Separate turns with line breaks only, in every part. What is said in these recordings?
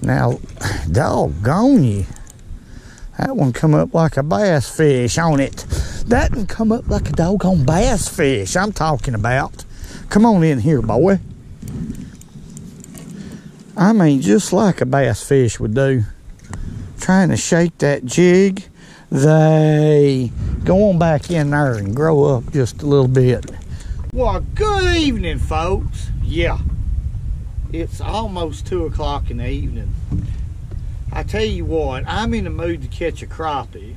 Now, doggone you. That one come up like a bass fish on it. That one come up like a doggone bass fish I'm talking about. Come on in here, boy. I mean, just like a bass fish would do. Trying to shake that jig. They go on back in there and grow up just a little bit. Well, good evening, folks. Yeah, it's almost 2 o'clock in the evening. I tell you what, I'm in the mood to catch a crappie.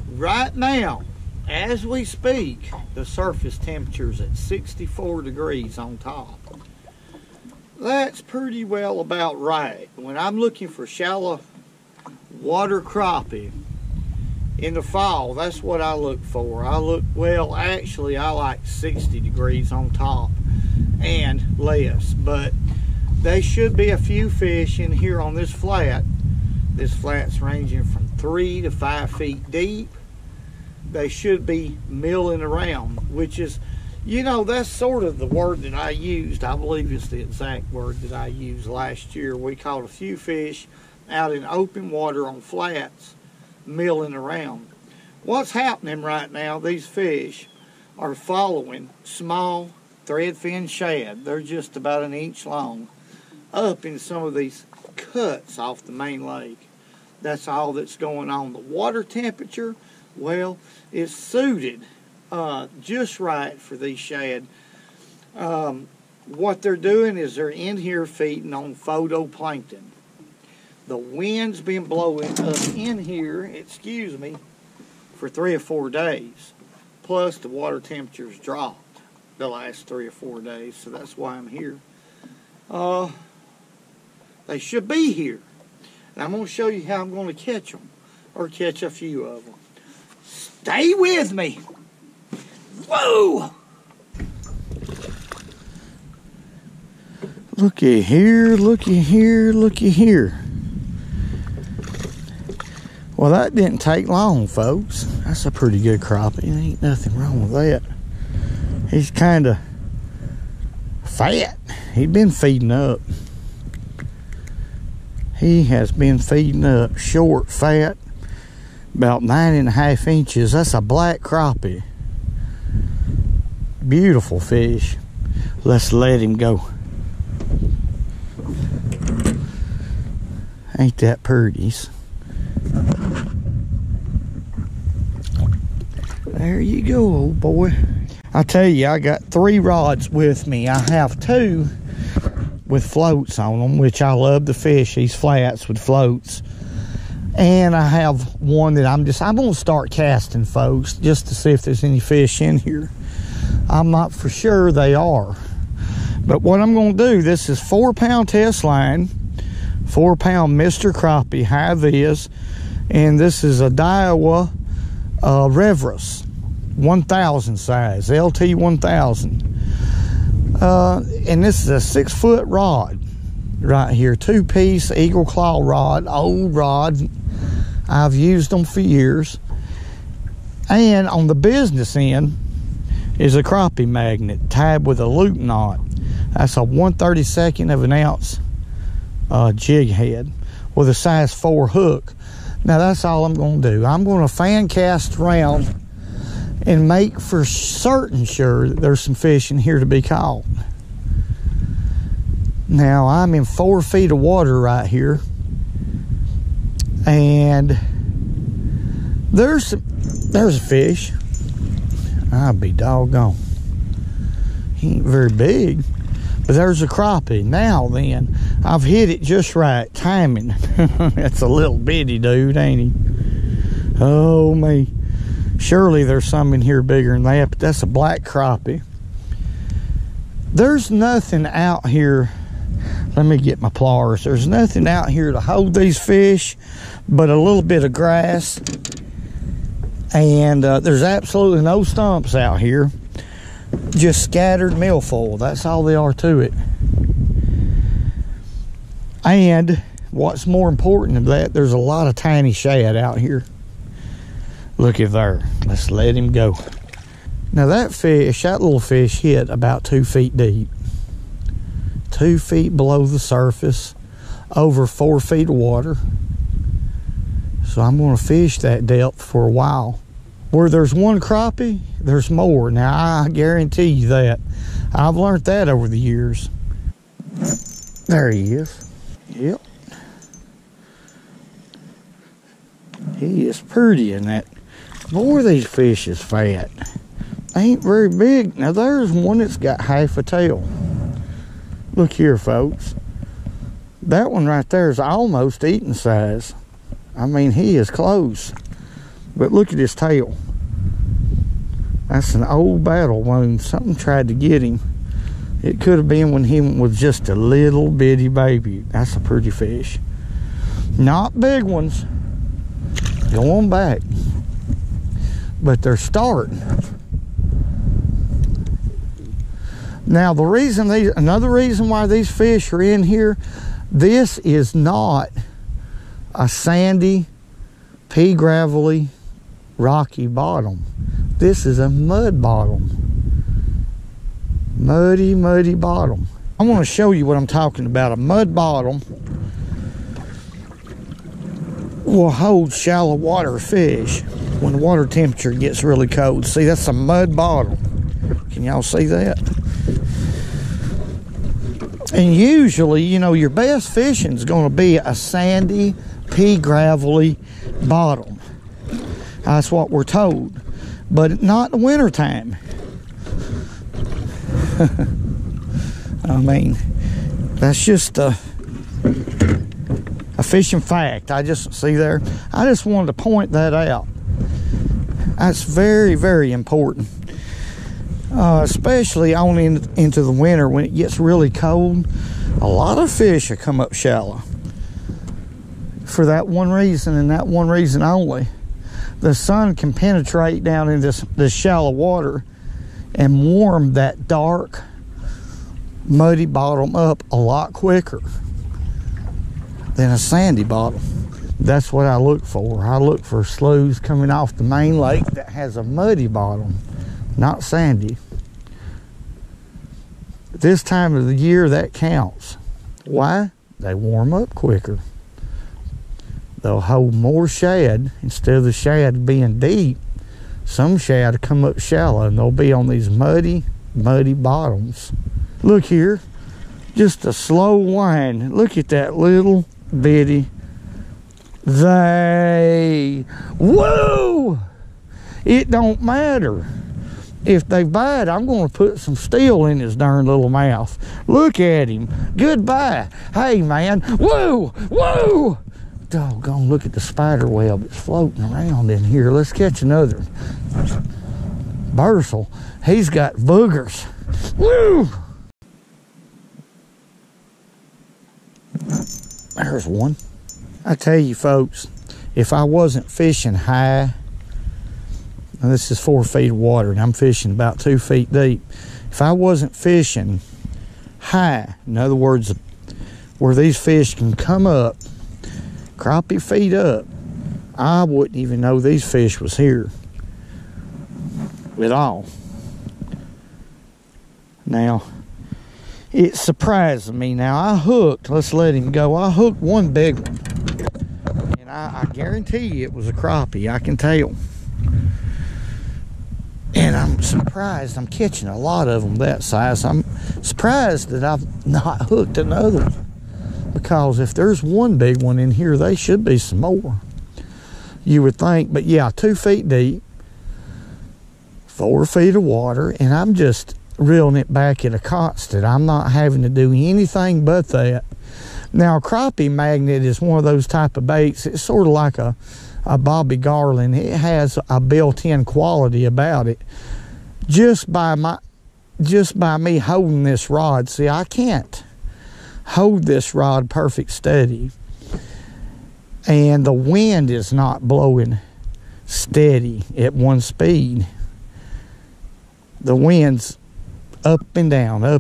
Right now, as we speak, the surface temperature's at 64 degrees on top. That's pretty well about right. When I'm looking for shallow water crappie in the fall, that's what I look for. Well, actually, I like 60 degrees on top and less, but there should be a few fish in here on this flat. This flat's ranging from 3 to 5 feet deep. They should be milling around, which is, you know, that's sort of the word that I used. I believe it's the exact word that I used last year. We caught a few fish out in open water on flats, milling around. What's happening right now, these fish are following small threadfin shad. They're just about an inch long up in some of these cuts off the main lake. That's all that's going on. The water temperature, well, it's suited just right for these shad. What they're doing is they're in here feeding on phytoplankton. The wind's been blowing up in here, excuse me, for 3 or 4 days. Plus the water temperature's dropped the last 3 or 4 days, so that's why I'm here. They should be here. And I'm going to show you how I'm going to catch them, or catch a few of them. Stay with me. Whoa! Looky here, looky here, looky here. Well, that didn't take long, folks. That's a pretty good crappie. There ain't nothing wrong with that. He's kind of fat. He's been feeding up. He has been feeding up. Short, fat, about 9.5 inches. That's a black crappie. Beautiful fish. Let's let him go. Ain't that pretty? There you go, old boy. I tell you, I got 3 rods with me. I have 2 with floats on them, which I love to fish these flats with floats. And I have one that I'm gonna start casting, folks, just to see if there's any fish in here. I'm not for sure they are. But what I'm gonna do, this is 4-pound test line, 4-pound Mr. Crappie, high vis, and this is a Daiwa Reverus 1000 size, LT 1000. And this is a 6-foot rod right here, 2-piece eagle claw rod, old rod. I've used them for years. And on the business end is a crappie magnet tied with a loop knot. That's a 1/32 of an ounce jig head with a size 4 hook. Now that's all I'm going to do. I'm going to fan cast around and make for certain sure that there's some fish in here to be caught. Now I'm in 4 feet of water right here, and there's a fish. I'll be doggone. He ain't very big, but there's a crappie. Now then, I've hit it just right, timing. That's a little bitty dude, ain't he? Oh me. Surely there's some in here bigger than that, but that's a black crappie. There's nothing out here. Let me get my pliers. There's nothing out here to hold these fish but a little bit of grass. And there's absolutely no stumps out here. Just scattered milfoil. That's all they are to it. And what's more important than that, there's a lot of tiny shad out here. Look at there. Let's let him go. Now that fish, that little fish hit about 2 feet deep. 2 feet below the surface. over 4 feet of water. So I'm going to fish that depth for a while. Where there's one crappie, there's more. Now, I guarantee you that. I've learned that over the years. There he is. Yep. He is pretty in that. Boy, these fish is fat. They ain't very big. Now, there's one that's got half a tail. Look here, folks. That one right there is almost eating size. I mean, he is close. But look at his tail. That's an old battle wound. Something tried to get him. It could have been when he was just a little bitty baby. That's a pretty fish. Not big ones. Going back. But they're starting. Now, another reason why these fish are in here, this is not a sandy, pea gravelly, rocky bottom. This is a mud bottom. Muddy, muddy bottom. I want to show you what I'm talking about. A mud bottom will hold shallow water fish when the water temperature gets really cold. See, that's a mud bottom. Can y'all see that? And usually, you know, your best fishing is going to be a sandy, pea gravelly bottom. That's what we're told. But not in the wintertime. I mean, that's just a fishing fact. I just see there. I just wanted to point that out. That's very, very important. Especially on into the winter when it gets really cold. A lot of fish will come up shallow. For that one reason and that one reason only. The sun can penetrate down in this shallow water and warm that dark, muddy bottom up a lot quicker than a sandy bottom. That's what I look for. I look for sloughs coming off the main lake that has a muddy bottom, not sandy. This time of the year, that counts. Why? They warm up quicker. They'll hold more shad. Instead of the shad being deep, some shad come up shallow and they'll be on these muddy, muddy bottoms. Look here, just a slow wind. Look at that little bitty. Whoa! It don't matter. If they bite, I'm going to put some steel in his darn little mouth. Look at him. Goodbye. Hey, man. Whoa! Whoa! Doggone, look at the spider web that's floating around in here. Let's catch another. Bursel. He's got boogers. Woo! There's one. I tell you, folks, if I wasn't fishing high, and this is 4 feet of water, and I'm fishing about 2 feet deep. If I wasn't fishing high, in other words, where these fish can come up, crappie feet up, I wouldn't even know these fish was here at all. Now, it surprised me. Now, I hooked, let's let him go. I hooked one big one, and I guarantee you it was a crappie. I can tell. And I'm surprised I'm catching a lot of them that size. I'm surprised that I've not hooked another one. Because if there's one big one in here, there should be some more. You would think, but yeah, 2 feet deep, 4 feet of water, and I'm just reeling it back at a constant. I'm not having to do anything but that. Now, a crappie magnet is one of those type of baits. It's sort of like a Bobby Garland. It has a built-in quality about it. Just by me holding this rod. See, I can't hold this rod perfect steady, and the wind is not blowing steady at one speed. The wind's up and down, a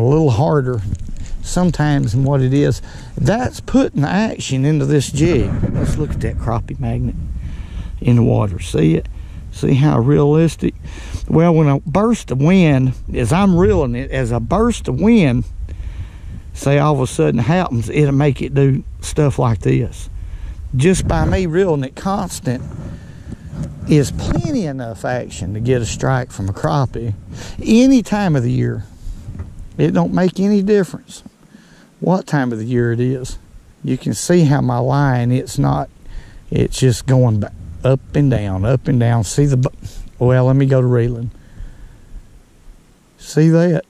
little harder sometimes than what it is. That's putting action into this jig. Let's look at that crappie magnet in the water. See it? See how realistic? Well, when a burst of wind, as I'm reeling it, as a burst of wind say all of a sudden happens, it'll make it do stuff like this. Just by me reeling it constant is plenty enough action to get a strike from a crappie any time of the year. It don't make any difference what time of the year it is. You can see how my line, it's just going up and down, up and down. See the, well, let me go to reeling. See that?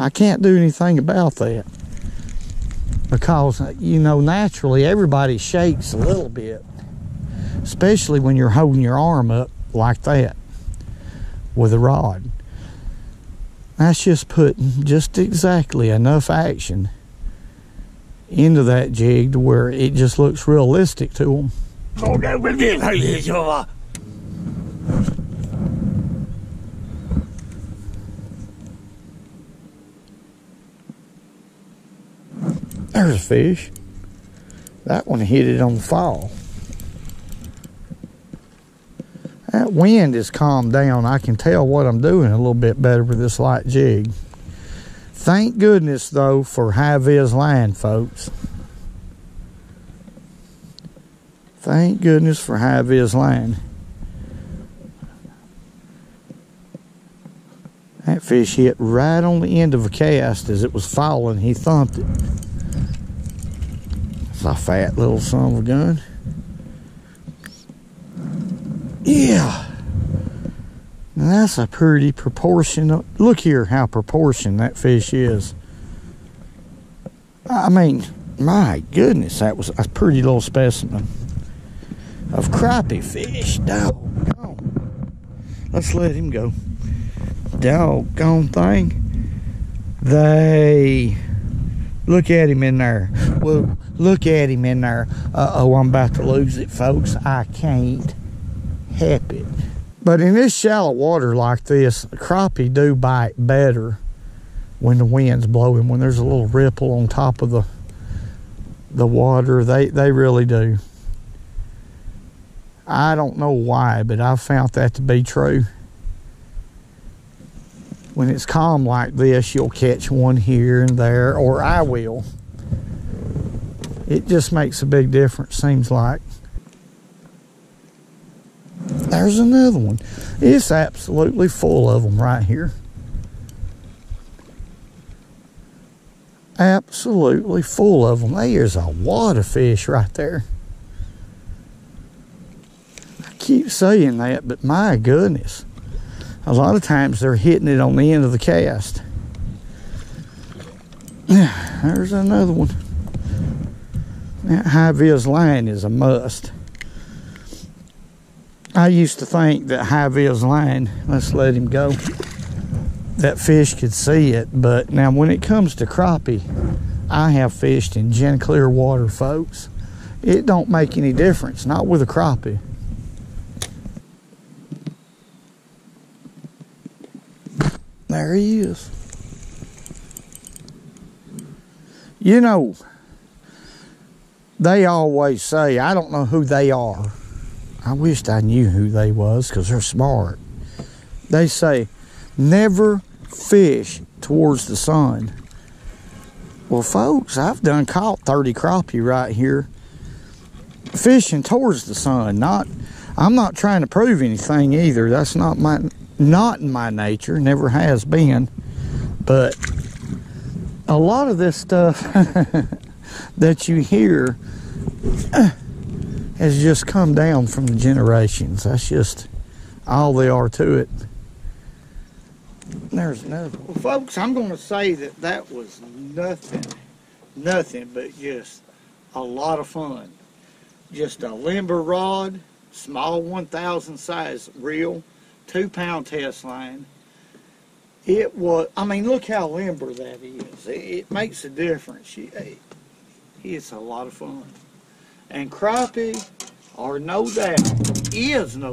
I can't do anything about that because, you know, naturally everybody shakes a little bit, especially when you're holding your arm up like that with a rod. That's just putting just exactly enough action into that jig to where it just looks realistic to them. There's a fish. That one hit it on the fall. That wind has calmed down. I can tell what I'm doing a little bit better with this light jig. Thank goodness, though, for high-vis line, folks. Thank goodness for high-vis line. That fish hit right on the end of a cast as it was falling. He thumped it. It's a fat little son of a gun. Yeah. Now that's a pretty proportion. Look here how proportioned that fish is. I mean, my goodness, that was a pretty little specimen of crappie fish. Doggone. Let's let him go. Doggone thing. They... Look at him in there. Well, look at him in there. Uh-oh, I'm about to lose it, folks. I can't help it. But in this shallow water like this, crappie do bite better when the wind's blowing, when there's a little ripple on top of the water. They really do. I don't know why, but I've found that to be true. When it's calm like this, you'll catch one here and there, or I will. It just makes a big difference, seems like. There's another one. It's absolutely full of them right here. Absolutely full of them. There's a lot of fish right there. I keep saying that, but my goodness. A lot of times they're hitting it on the end of the cast. There's another one. That high-vis line is a must. I used to think that high-vis line, let's let him go, that fish could see it, but now when it comes to crappie, I have fished in clear water, folks. It don't make any difference, not with a crappie. There he is. You know, they always say, I don't know who they are. I wished I knew who they was because they're smart. They say, never fish towards the sun. Well, folks, I've done caught 30 crappie right here fishing towards the sun. I'm not trying to prove anything either. That's not in my nature, never has been. But a lot of this stuff that you hear has just come down from the generations. That's just all they are to it. There's another one. Well, folks, I'm going to say that was nothing but just a lot of fun. Just a limber rod, small 1,000 size reel, 2-pound test line. It was, I mean, look how limber that is. It makes a difference. It's a lot of fun. And crappie are no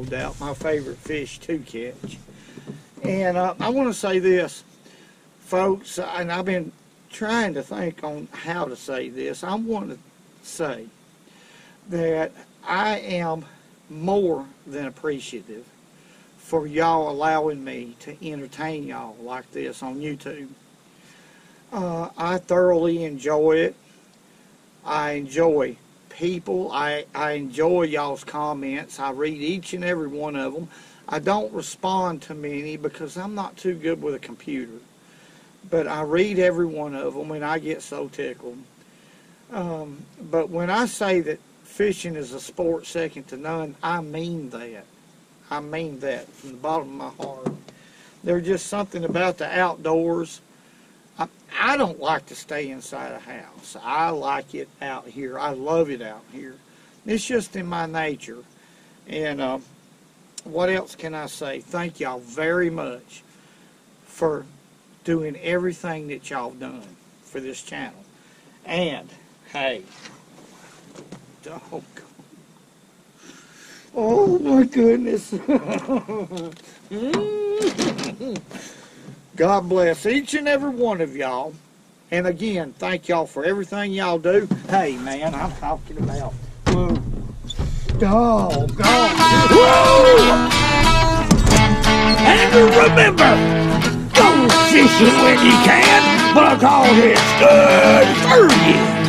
doubt my favorite fish to catch. And I want to say this, folks, and I've been trying to think on how to say this. I want to say that I am more than appreciative for y'all allowing me to entertain y'all like this on YouTube. I thoroughly enjoy it. I enjoy people. I enjoy y'all's comments. I read each and every one of them. I don't respond to many because I'm not too good with a computer. But I read every one of them and I get so tickled. But when I say that fishing is a sport second to none, I mean that. I mean that from the bottom of my heart. There's just something about the outdoors. I don't like to stay inside a house. I like it out here. I love it out here. It's just in my nature. And what else can I say? Thank y'all very much for doing everything that y'all done for this channel. And, hey, oh my goodness. God bless each and every one of y'all. And again, thank y'all for everything y'all do. Hey, man, I'm talking about. Whoa. Oh, God. Whoa. And remember, go fishing when you can, because it's good for you.